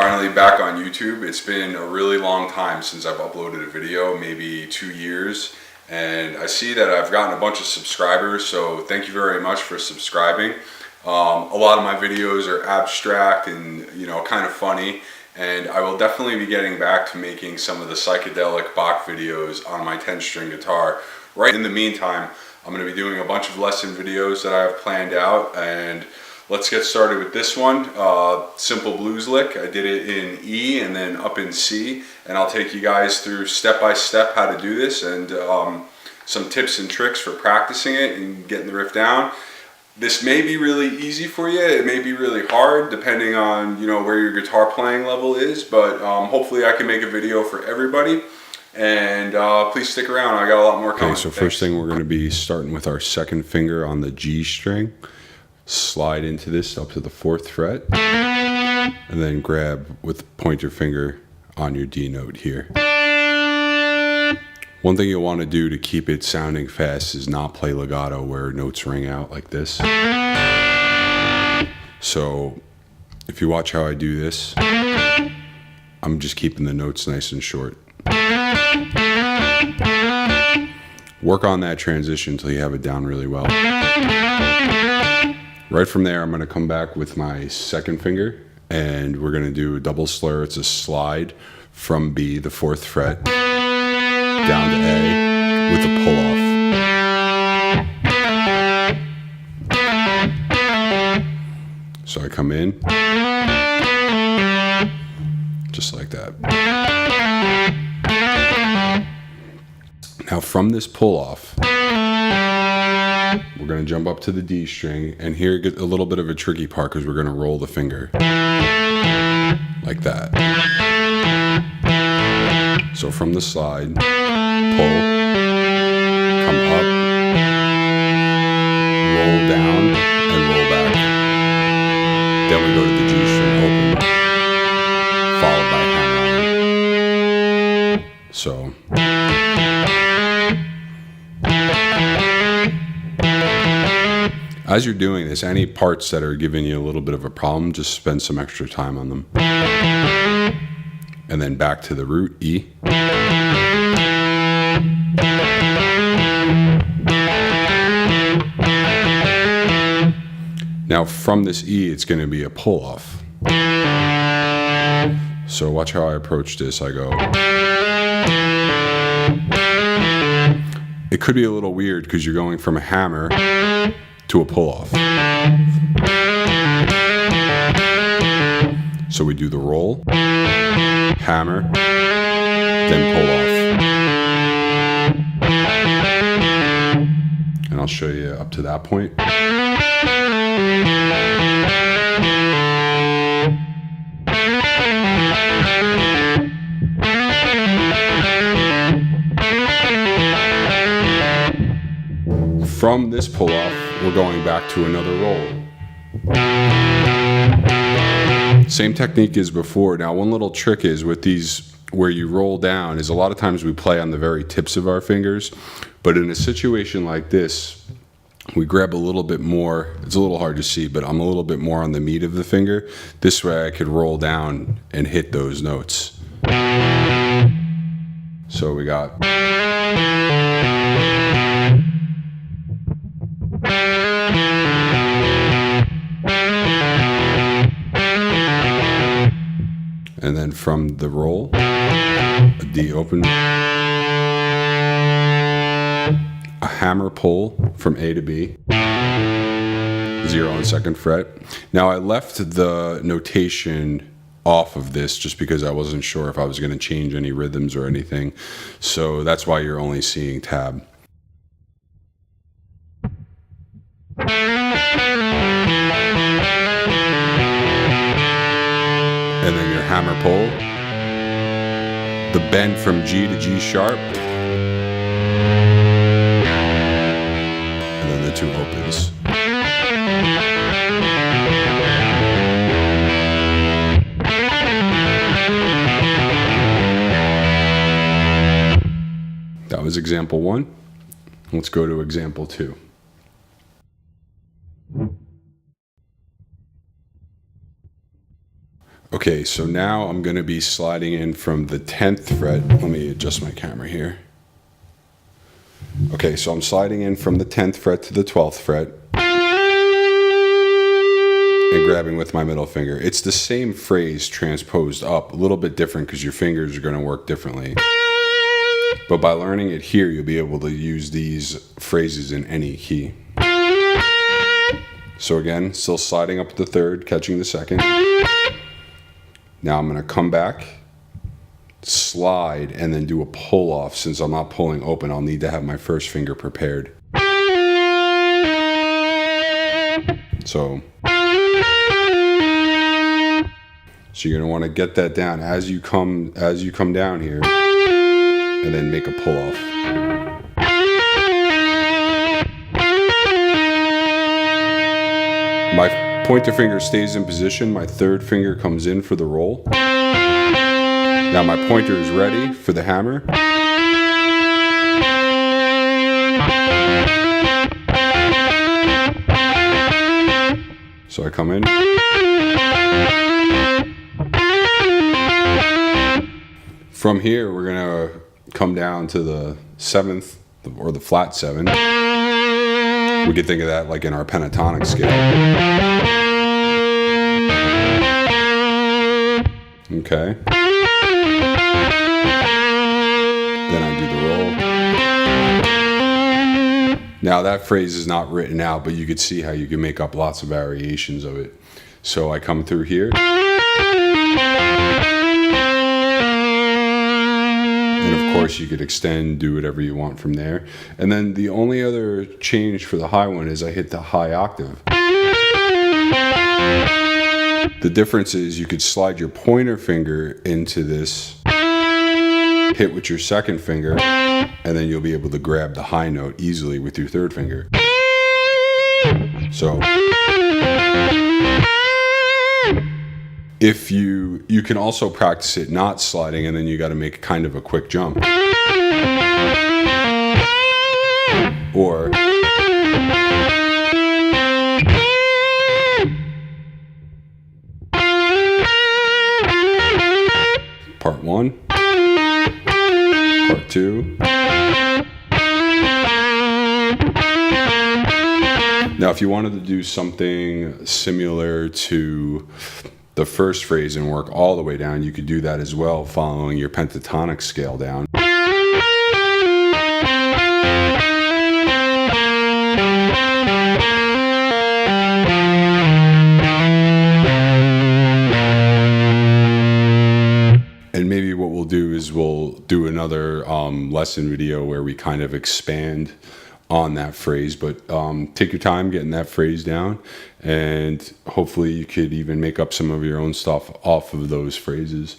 finally back on YouTube. It's been a really long time since I've uploaded a video, maybe 2 years, and I see that I've gotten a bunch of subscribers, so thank you very much for subscribing. A lot of my videos are abstract and kind of funny, and I will definitely be getting back to making some of the psychedelic Bach videos on my 10-string guitar. Right in the meantime, I'm going to be doing a bunch of lesson videos that I have planned out, and let's get started with this one. Simple blues lick. I did it in E and then up in C, and I'll take you guys through step by step how to do this and some tips and tricks for practicing it and getting the riff down. This may be really easy for you, it may be really hard depending on where your guitar playing level is, but hopefully I can make a video for everybody. And please stick around, I got a lot more coming. Okay, so first thing, we're going to be starting with our second finger on the G string. Slide into this up to the 4th fret, and then grab with the pointer finger on your D note here. One thing you'll want to do to keep it sounding fast is not play legato where notes ring out like this. So if you watch how I do this, I'm just keeping the notes nice and short. Work on that transition until you have it down really well. Right from there, I'm going to come back with my second finger, and we're going to do a double slur. It's a slide from B, the 4th fret, down to A with a pull-off. So I come in, just like that. Now from this pull-off, we're going to jump up to the D string, and here get a little bit of a tricky part because we're going to roll the finger like that. So from the slide, pull, come up, roll down, and roll back. Then we go to the G string open, followed by hammer. So as you're doing this, any parts that are giving you a little bit of a problem, just spend some extra time on them. And then back to the root, E. Now from this E, it's going to be a pull-off. So watch how I approach this. I go. It could be a little weird because you're going from a hammer to a pull-off. So we do the roll, hammer, then pull-off. And I'll show you up to that point. From this pull-off, we're going back to another roll. Same technique as before. Now, one little trick is with these where you roll down is a lot of times we play on the very tips of our fingers, but in a situation like this, we grab a little bit more. It's a little hard to see, but I'm a little bit more on the meat of the finger. This way I could roll down and hit those notes. So we got... And then from the roll, a D open, a hammer pull from A to B, 0 on 2nd fret. Now I left the notation off of this just because I wasn't sure if I was going to change any rhythms or anything. So that's why you're only seeing tab. And then your hammer pull, the bend from G to G sharp, and then the 2 opens. That was example 1. Let's go to example 2. Okay, so now I'm going to be sliding in from the 10th fret. Let me adjust my camera here. Okay, so I'm sliding in from the 10th fret to the 12th fret and grabbing with my middle finger. It's the same phrase transposed up, a little bit different because your fingers are going to work differently. But by learning it here, you'll be able to use these phrases in any key. So again, still sliding up the third, catching the second. Now I'm going to come back, slide, and then do a pull off. Since I'm not pulling open, I'll need to have my first finger prepared. So you're going to want to get that down as you come down here, and then make a pull off. My pointer finger stays in position, my third finger comes in for the roll. Now my pointer is ready for the hammer. So I come in. From here, we're gonna come down to the 7th, or the flat 7. We could think of that like in our pentatonic scale. Okay. Then I do the roll. Now that phrase is not written out, but you could see how you can make up lots of variations of it. So I come through here. And of course you could extend, do whatever you want from there. And then the only other change for the high one is I hit the high octave. The difference is you could slide your pointer finger into this, hit with your second finger, and then you'll be able to grab the high note easily with your third finger. So if you can also practice it not sliding, and then you got to make kind of a quick jump. Or part 1, part 2. Now, if you wanted to do something similar to the first phrase and work all the way down, you could do that as well, following your pentatonic scale down. And maybe what we'll do is we'll do another lesson video where we kind of expand on that phrase, but take your time getting that phrase down, and hopefully you could even make up some of your own stuff off of those phrases.